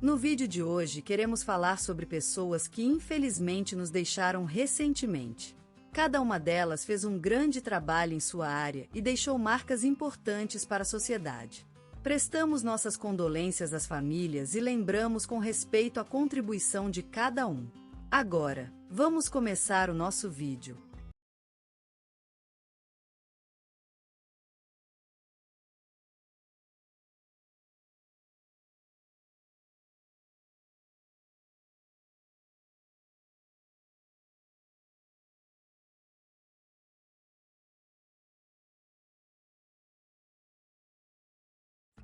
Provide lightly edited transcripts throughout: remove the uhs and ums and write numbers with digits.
No vídeo de hoje queremos falar sobre pessoas que infelizmente nos deixaram recentemente. Cada uma delas fez um grande trabalho em sua área e deixou marcas importantes para a sociedade. Prestamos nossas condolências às famílias e lembramos com respeito a contribuição de cada um. Agora, vamos começar o nosso vídeo.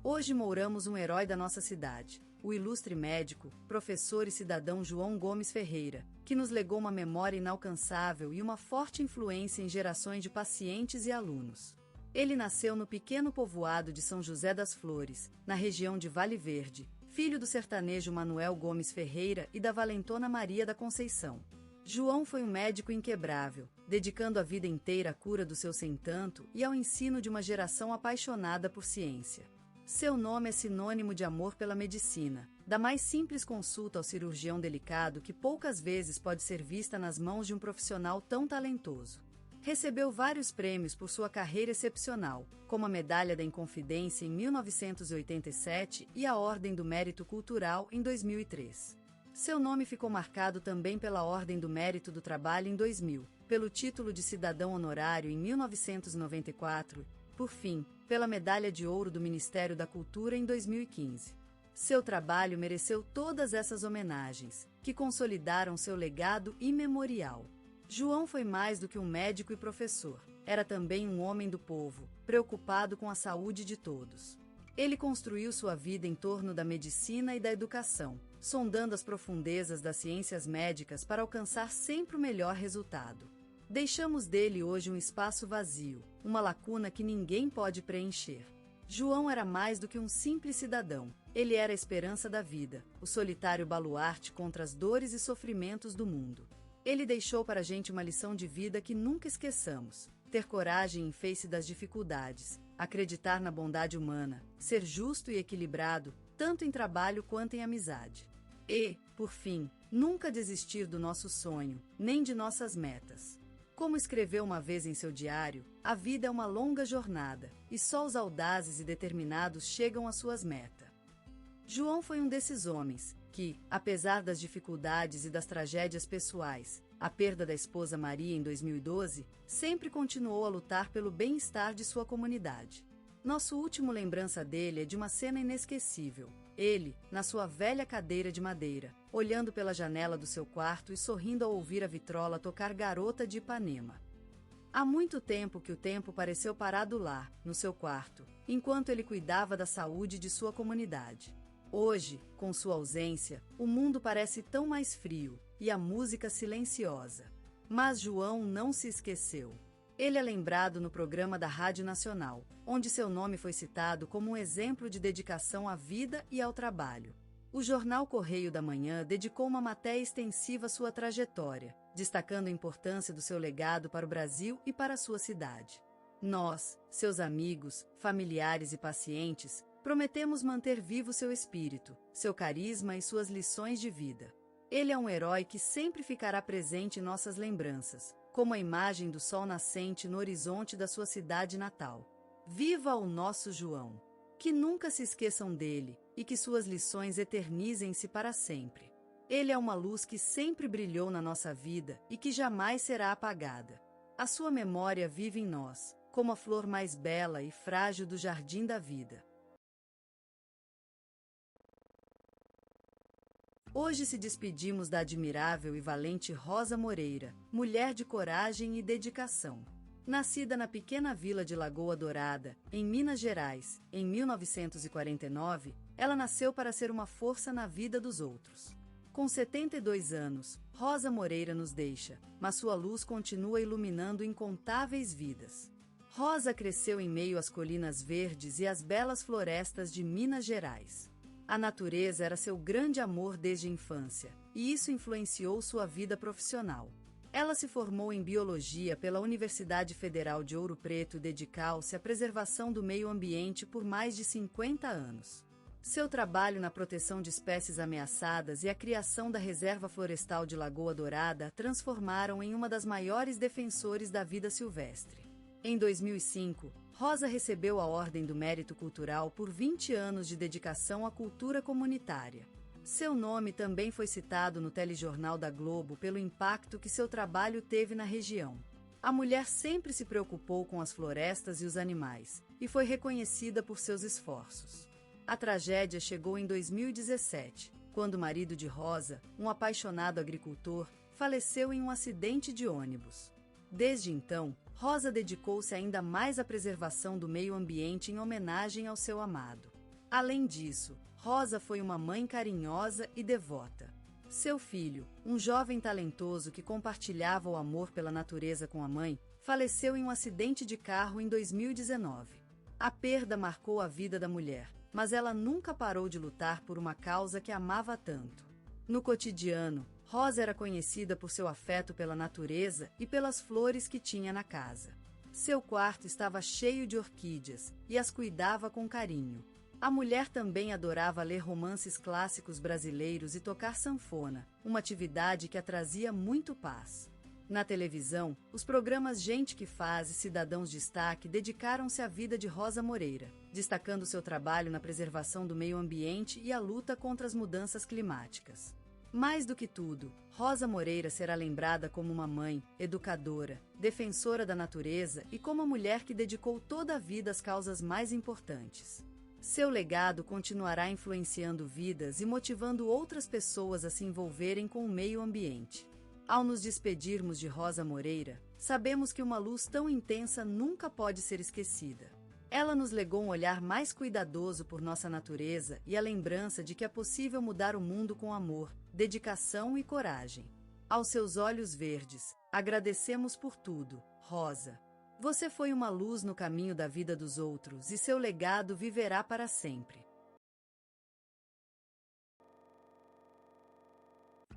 Hoje mouramos um herói da nossa cidade, o ilustre médico, professor e cidadão João Gomes Ferreira, que nos legou uma memória inalcançável e uma forte influência em gerações de pacientes e alunos. Ele nasceu no pequeno povoado de São José das Flores, na região de Vale Verde, filho do sertanejo Manuel Gomes Ferreira e da valentona Maria da Conceição. João foi um médico inquebrável, dedicando a vida inteira à cura do seu sem-tanto e ao ensino de uma geração apaixonada por ciência. Seu nome é sinônimo de amor pela medicina, da mais simples consulta ao cirurgião delicado que poucas vezes pode ser vista nas mãos de um profissional tão talentoso. Recebeu vários prêmios por sua carreira excepcional, como a Medalha da Inconfidência em 1987 e a Ordem do Mérito Cultural em 2003. Seu nome ficou marcado também pela Ordem do Mérito do Trabalho em 2000, pelo título de cidadão honorário em 1994, por fim, pela Medalha de Ouro do Ministério da Cultura em 2015. Seu trabalho mereceu todas essas homenagens, que consolidaram seu legado imemorial. João foi mais do que um médico e professor, era também um homem do povo, preocupado com a saúde de todos. Ele construiu sua vida em torno da medicina e da educação, sondando as profundezas das ciências médicas para alcançar sempre o melhor resultado. Deixamos dele hoje um espaço vazio, uma lacuna que ninguém pode preencher. João era mais do que um simples cidadão, ele era a esperança da vida, o solitário baluarte contra as dores e sofrimentos do mundo. Ele deixou para a gente uma lição de vida que nunca esqueçamos: ter coragem em face das dificuldades, acreditar na bondade humana, ser justo e equilibrado, tanto em trabalho quanto em amizade. E, por fim, nunca desistir do nosso sonho, nem de nossas metas. Como escreveu uma vez em seu diário, a vida é uma longa jornada, e só os audazes e determinados chegam às suas metas. João foi um desses homens, que, apesar das dificuldades e das tragédias pessoais, a perda da esposa Maria em 2012, sempre continuou a lutar pelo bem-estar de sua comunidade. Nosso último lembrança dele é de uma cena inesquecível. Ele, na sua velha cadeira de madeira, olhando pela janela do seu quarto e sorrindo ao ouvir a vitrola tocar Garota de Ipanema. Há muito tempo que o tempo pareceu parado lá, no seu quarto, enquanto ele cuidava da saúde de sua comunidade. Hoje, com sua ausência, o mundo parece tão mais frio, e a música silenciosa. Mas João não se esqueceu. Ele é lembrado no programa da Rádio Nacional, onde seu nome foi citado como um exemplo de dedicação à vida e ao trabalho. O jornal Correio da Manhã dedicou uma matéria extensiva à sua trajetória, destacando a importância do seu legado para o Brasil e para a sua cidade. Nós, seus amigos, familiares e pacientes, prometemos manter vivo seu espírito, seu carisma e suas lições de vida. Ele é um herói que sempre ficará presente em nossas lembranças, como a imagem do sol nascente no horizonte da sua cidade natal. Viva o nosso João! Que nunca se esqueçam dele, e que suas lições eternizem-se para sempre. Ele é uma luz que sempre brilhou na nossa vida e que jamais será apagada. A sua memória vive em nós, como a flor mais bela e frágil do jardim da vida. Hoje se despedimos da admirável e valente Rosa Moreira, mulher de coragem e dedicação. Nascida na pequena vila de Lagoa Dourada, em Minas Gerais, em 1949, ela nasceu para ser uma força na vida dos outros. Com 72 anos, Rosa Moreira nos deixa, mas sua luz continua iluminando incontáveis vidas. Rosa cresceu em meio às colinas verdes e às belas florestas de Minas Gerais. A natureza era seu grande amor desde a infância, e isso influenciou sua vida profissional. Ela se formou em Biologia pela Universidade Federal de Ouro Preto e dedicou-se à preservação do meio ambiente por mais de 50 anos. Seu trabalho na proteção de espécies ameaçadas e a criação da Reserva Florestal de Lagoa Dourada a transformaram em uma das maiores defensores da vida silvestre. Em 2005, Rosa recebeu a Ordem do Mérito Cultural por 20 anos de dedicação à cultura comunitária. Seu nome também foi citado no telejornal da Globo pelo impacto que seu trabalho teve na região. A mulher sempre se preocupou com as florestas e os animais, e foi reconhecida por seus esforços. A tragédia chegou em 2017, quando o marido de Rosa, um apaixonado agricultor, faleceu em um acidente de ônibus. Desde então, Rosa dedicou-se ainda mais à preservação do meio ambiente em homenagem ao seu amado. Além disso, Rosa foi uma mãe carinhosa e devota. Seu filho, um jovem talentoso que compartilhava o amor pela natureza com a mãe, faleceu em um acidente de carro em 2019. A perda marcou a vida da mulher, mas ela nunca parou de lutar por uma causa que amava tanto. No cotidiano, Rosa era conhecida por seu afeto pela natureza e pelas flores que tinha na casa. Seu quarto estava cheio de orquídeas e as cuidava com carinho. A mulher também adorava ler romances clássicos brasileiros e tocar sanfona, uma atividade que a trazia muito paz. Na televisão, os programas Gente que Faz e Cidadãos Destaque dedicaram-se à vida de Rosa Moreira, destacando seu trabalho na preservação do meio ambiente e a luta contra as mudanças climáticas. Mais do que tudo, Rosa Moreira será lembrada como uma mãe, educadora, defensora da natureza e como a mulher que dedicou toda a vida às causas mais importantes. Seu legado continuará influenciando vidas e motivando outras pessoas a se envolverem com o meio ambiente. Ao nos despedirmos de Rosa Moreira, sabemos que uma luz tão intensa nunca pode ser esquecida. Ela nos legou um olhar mais cuidadoso por nossa natureza e a lembrança de que é possível mudar o mundo com amor, dedicação e coragem. Aos seus olhos verdes, agradecemos por tudo, Rosa. Você foi uma luz no caminho da vida dos outros e seu legado viverá para sempre.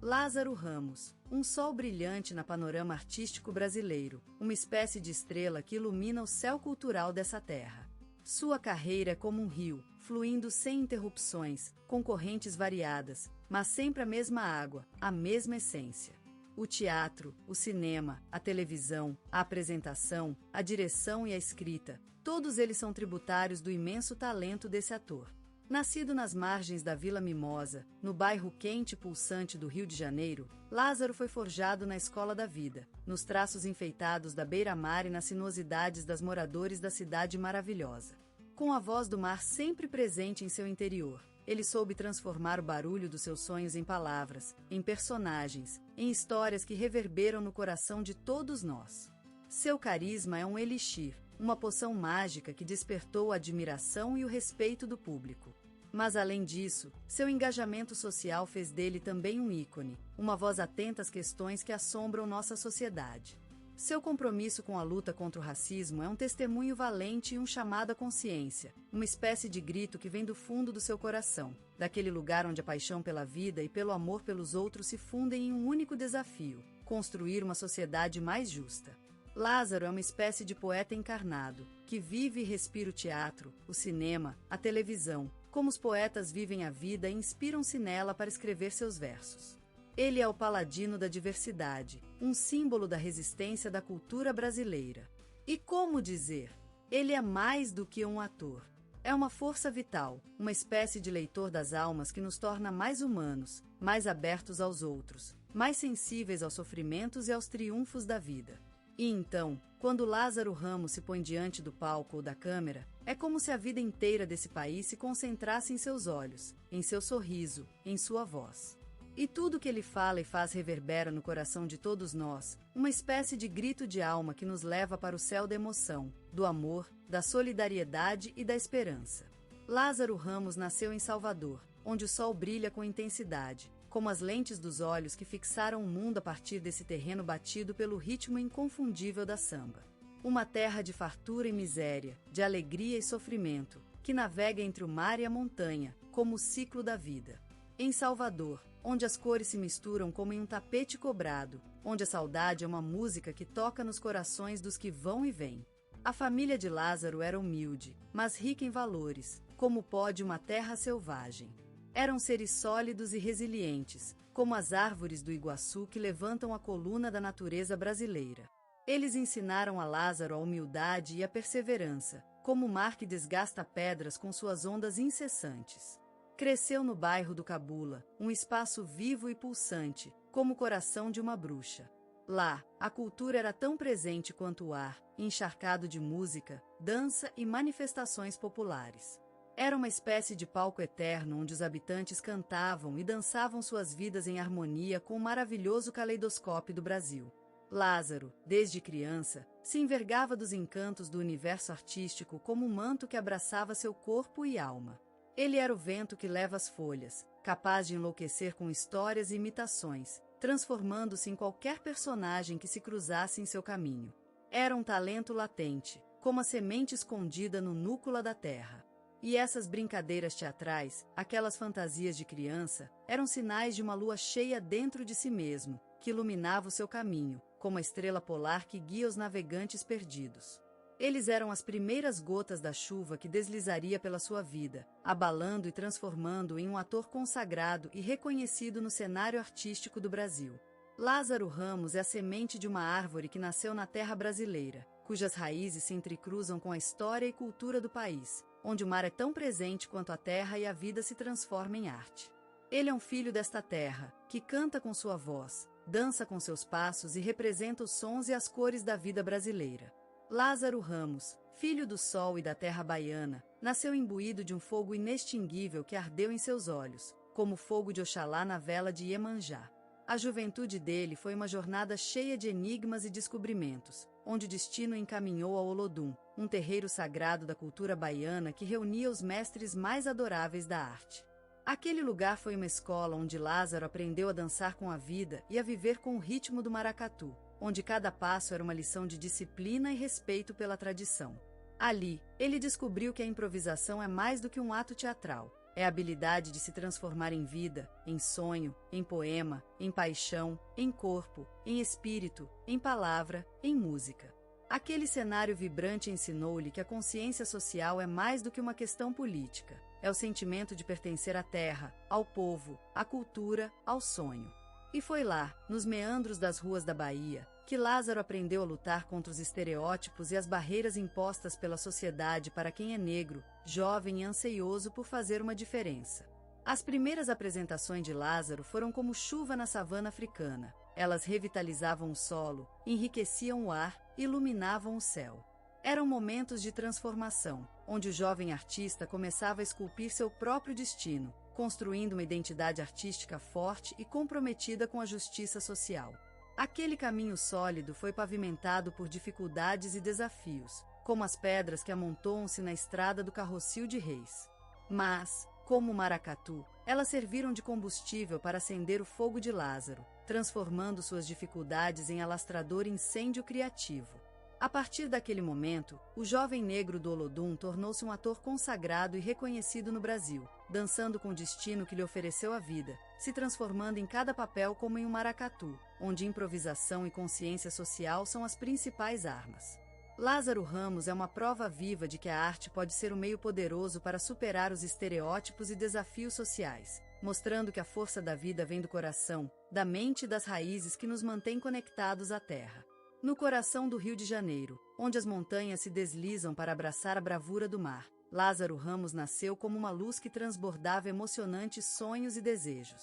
Lázaro Ramos, um sol brilhante na panorama artístico brasileiro, uma espécie de estrela que ilumina o céu cultural dessa terra. Sua carreira é como um rio, fluindo sem interrupções, com correntes variadas, mas sempre a mesma água, a mesma essência. O teatro, o cinema, a televisão, a apresentação, a direção e a escrita, todos eles são tributários do imenso talento desse ator. Nascido nas margens da Vila Mimosa, no bairro quente e pulsante do Rio de Janeiro, Lázaro foi forjado na escola da vida, nos traços enfeitados da beira-mar e nas sinuosidades das moradores da cidade maravilhosa. Com a voz do mar sempre presente em seu interior, ele soube transformar o barulho dos seus sonhos em palavras, em personagens, em histórias que reverberam no coração de todos nós. Seu carisma é um elixir, uma poção mágica que despertou a admiração e o respeito do público. Mas além disso, seu engajamento social fez dele também um ícone, uma voz atenta às questões que assombram nossa sociedade. Seu compromisso com a luta contra o racismo é um testemunho valente e um chamado à consciência, uma espécie de grito que vem do fundo do seu coração, daquele lugar onde a paixão pela vida e pelo amor pelos outros se fundem em um único desafio: construir uma sociedade mais justa. Lázaro é uma espécie de poeta encarnado, que vive e respira o teatro, o cinema, a televisão, como os poetas vivem a vida e inspiram-se nela para escrever seus versos. Ele é o paladino da diversidade, um símbolo da resistência da cultura brasileira. E como dizer? Ele é mais do que um ator. É uma força vital, uma espécie de leitor das almas que nos torna mais humanos, mais abertos aos outros, mais sensíveis aos sofrimentos e aos triunfos da vida. E então, quando Lázaro Ramos se põe diante do palco ou da câmera, é como se a vida inteira desse país se concentrasse em seus olhos, em seu sorriso, em sua voz. E tudo que ele fala e faz reverbera no coração de todos nós, uma espécie de grito de alma que nos leva para o céu da emoção, do amor, da solidariedade e da esperança. Lázaro Ramos nasceu em Salvador, onde o sol brilha com intensidade, como as lentes dos olhos que fixaram o mundo a partir desse terreno batido pelo ritmo inconfundível da samba. Uma terra de fartura e miséria, de alegria e sofrimento, que navega entre o mar e a montanha, como o ciclo da vida. Em Salvador, onde as cores se misturam como em um tapete cobrado, onde a saudade é uma música que toca nos corações dos que vão e vêm. A família de Lázaro era humilde, mas rica em valores, como pode uma terra selvagem. Eram seres sólidos e resilientes, como as árvores do Iguaçu que levantam a coluna da natureza brasileira. Eles ensinaram a Lázaro a humildade e a perseverança, como o mar que desgasta pedras com suas ondas incessantes. Cresceu no bairro do Cabula, um espaço vivo e pulsante, como o coração de uma bruxa. Lá, a cultura era tão presente quanto o ar, encharcado de música, dança e manifestações populares. Era uma espécie de palco eterno onde os habitantes cantavam e dançavam suas vidas em harmonia com o maravilhoso caleidoscópio do Brasil. Lázaro, desde criança, se envergava dos encantos do universo artístico como um manto que abraçava seu corpo e alma. Ele era o vento que leva as folhas, capaz de enlouquecer com histórias e imitações, transformando-se em qualquer personagem que se cruzasse em seu caminho. Era um talento latente, como a semente escondida no núcleo da terra. E essas brincadeiras teatrais, aquelas fantasias de criança, eram sinais de uma lua cheia dentro de si mesmo, que iluminava o seu caminho, como a estrela polar que guia os navegantes perdidos. Eles eram as primeiras gotas da chuva que deslizaria pela sua vida, abalando e transformando-o em um ator consagrado e reconhecido no cenário artístico do Brasil. Lázaro Ramos é a semente de uma árvore que nasceu na terra brasileira, cujas raízes se entrecruzam com a história e cultura do país, onde o mar é tão presente quanto a terra e a vida se transforma em arte. Ele é um filho desta terra, que canta com sua voz, dança com seus passos e representa os sons e as cores da vida brasileira. Lázaro Ramos, filho do sol e da terra baiana, nasceu imbuído de um fogo inextinguível que ardeu em seus olhos, como o fogo de Oxalá na vela de Iemanjá. A juventude dele foi uma jornada cheia de enigmas e descobrimentos, onde o destino o encaminhou ao Olodum, um terreiro sagrado da cultura baiana que reunia os mestres mais adoráveis da arte. Aquele lugar foi uma escola onde Lázaro aprendeu a dançar com a vida e a viver com o ritmo do maracatu, onde cada passo era uma lição de disciplina e respeito pela tradição. Ali, ele descobriu que a improvisação é mais do que um ato teatral. É a habilidade de se transformar em vida, em sonho, em poema, em paixão, em corpo, em espírito, em palavra, em música. Aquele cenário vibrante ensinou-lhe que a consciência social é mais do que uma questão política. É o sentimento de pertencer à terra, ao povo, à cultura, ao sonho. E foi lá, nos meandros das ruas da Bahia, que Lázaro aprendeu a lutar contra os estereótipos e as barreiras impostas pela sociedade para quem é negro, jovem e anseioso por fazer uma diferença. As primeiras apresentações de Lázaro foram como chuva na savana africana. Elas revitalizavam o solo, enriqueciam o ar, iluminavam o céu. Eram momentos de transformação, onde o jovem artista começava a esculpir seu próprio destino, construindo uma identidade artística forte e comprometida com a justiça social. Aquele caminho sólido foi pavimentado por dificuldades e desafios, como as pedras que amontoam-se na estrada do Carrossel de Reis. Mas, como o maracatu, elas serviram de combustível para acender o fogo de Lázaro, transformando suas dificuldades em alastrador incêndio criativo. A partir daquele momento, o jovem negro do Olodum tornou-se um ator consagrado e reconhecido no Brasil, dançando com o destino que lhe ofereceu a vida, se transformando em cada papel como em um maracatu, onde improvisação e consciência social são as principais armas. Lázaro Ramos é uma prova viva de que a arte pode ser um meio poderoso para superar os estereótipos e desafios sociais, mostrando que a força da vida vem do coração, da mente e das raízes que nos mantêm conectados à terra. No coração do Rio de Janeiro, onde as montanhas se deslizam para abraçar a bravura do mar, Lázaro Ramos nasceu como uma luz que transbordava emocionantes sonhos e desejos.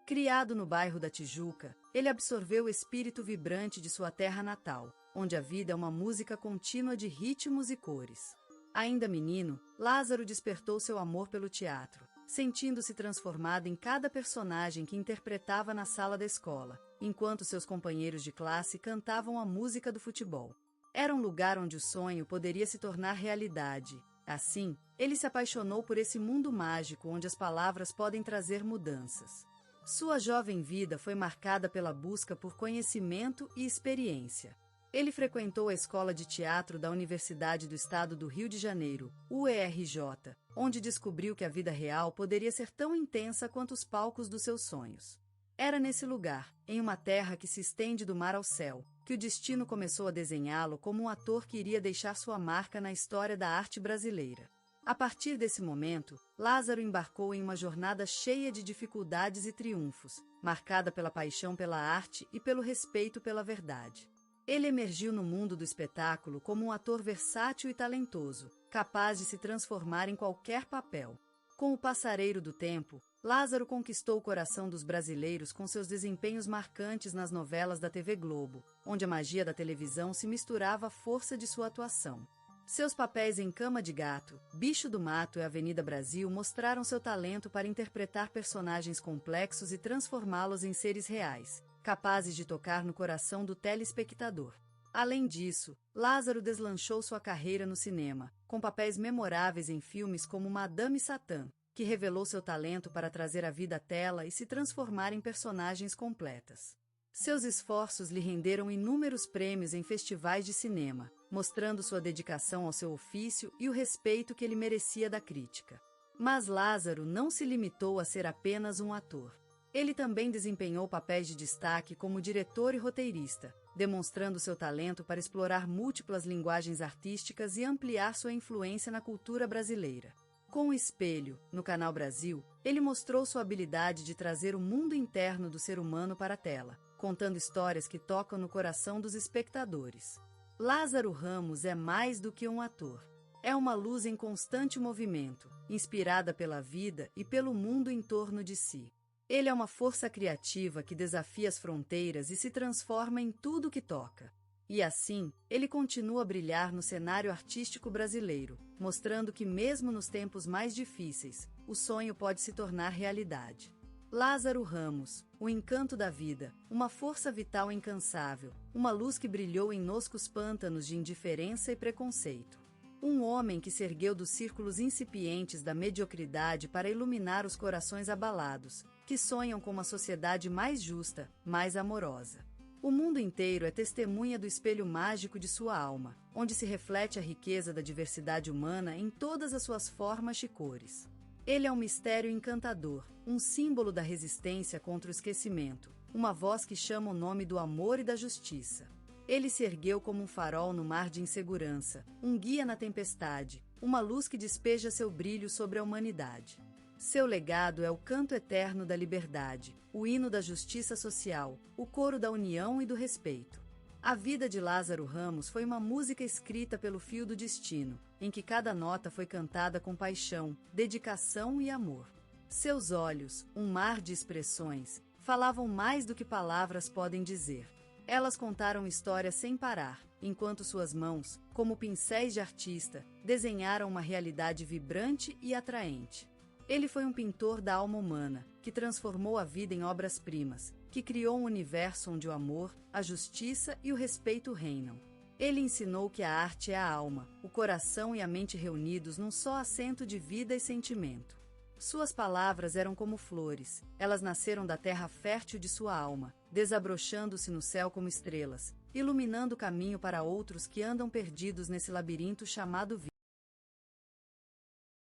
Criado no bairro da Tijuca, ele absorveu o espírito vibrante de sua terra natal, onde a vida é uma música contínua de ritmos e cores. Ainda menino, Lázaro despertou seu amor pelo teatro, sentindo-se transformado em cada personagem que interpretava na sala da escola, enquanto seus companheiros de classe cantavam a música do futebol. Era um lugar onde o sonho poderia se tornar realidade. Assim, ele se apaixonou por esse mundo mágico onde as palavras podem trazer mudanças. Sua jovem vida foi marcada pela busca por conhecimento e experiência. Ele frequentou a Escola de Teatro da Universidade do Estado do Rio de Janeiro, UERJ, onde descobriu que a vida real poderia ser tão intensa quanto os palcos dos seus sonhos. Era nesse lugar, em uma terra que se estende do mar ao céu, que o destino começou a desenhá-lo como um ator que iria deixar sua marca na história da arte brasileira. A partir desse momento, Lázaro embarcou em uma jornada cheia de dificuldades e triunfos, marcada pela paixão pela arte e pelo respeito pela verdade. Ele emergiu no mundo do espetáculo como um ator versátil e talentoso, capaz de se transformar em qualquer papel. Com o passareiro do tempo, Lázaro conquistou o coração dos brasileiros com seus desempenhos marcantes nas novelas da TV Globo, onde a magia da televisão se misturava à força de sua atuação. Seus papéis em Cama de Gato, Bicho do Mato e Avenida Brasil mostraram seu talento para interpretar personagens complexos e transformá-los em seres reais, capazes de tocar no coração do telespectador. Além disso, Lázaro deslanchou sua carreira no cinema, com papéis memoráveis em filmes como Madame Satã, que revelou seu talento para trazer a vida à tela e se transformar em personagens completas. Seus esforços lhe renderam inúmeros prêmios em festivais de cinema, mostrando sua dedicação ao seu ofício e o respeito que ele merecia da crítica. Mas Lázaro não se limitou a ser apenas um ator. Ele também desempenhou papéis de destaque como diretor e roteirista, demonstrando seu talento para explorar múltiplas linguagens artísticas e ampliar sua influência na cultura brasileira. Com o Espelho, no Canal Brasil, ele mostrou sua habilidade de trazer o mundo interno do ser humano para a tela, contando histórias que tocam no coração dos espectadores. Lázaro Ramos é mais do que um ator. É uma luz em constante movimento, inspirada pela vida e pelo mundo em torno de si. Ele é uma força criativa que desafia as fronteiras e se transforma em tudo que toca. E assim, ele continua a brilhar no cenário artístico brasileiro, mostrando que mesmo nos tempos mais difíceis, o sonho pode se tornar realidade. Lázaro Ramos, o encanto da vida, uma força vital incansável, uma luz que brilhou em noscos pântanos de indiferença e preconceito. Um homem que se ergueu dos círculos incipientes da mediocridade para iluminar os corações abalados, que sonham com uma sociedade mais justa, mais amorosa. O mundo inteiro é testemunha do espelho mágico de sua alma, onde se reflete a riqueza da diversidade humana em todas as suas formas e cores. Ele é um mistério encantador, um símbolo da resistência contra o esquecimento, uma voz que chama o nome do amor e da justiça. Ele se ergueu como um farol no mar de insegurança, um guia na tempestade, uma luz que despeja seu brilho sobre a humanidade. Seu legado é o canto eterno da liberdade, o hino da justiça social, o coro da união e do respeito. A vida de Lázaro Ramos foi uma música escrita pelo fio do destino, em que cada nota foi cantada com paixão, dedicação e amor. Seus olhos, um mar de expressões, falavam mais do que palavras podem dizer. Elas contaram histórias sem parar, enquanto suas mãos, como pincéis de artista, desenharam uma realidade vibrante e atraente. Ele foi um pintor da alma humana, que transformou a vida em obras-primas, que criou um universo onde o amor, a justiça e o respeito reinam. Ele ensinou que a arte é a alma, o coração e a mente reunidos num só assento de vida e sentimento. Suas palavras eram como flores, elas nasceram da terra fértil de sua alma, desabrochando-se no céu como estrelas, iluminando o caminho para outros que andam perdidos nesse labirinto chamado vida.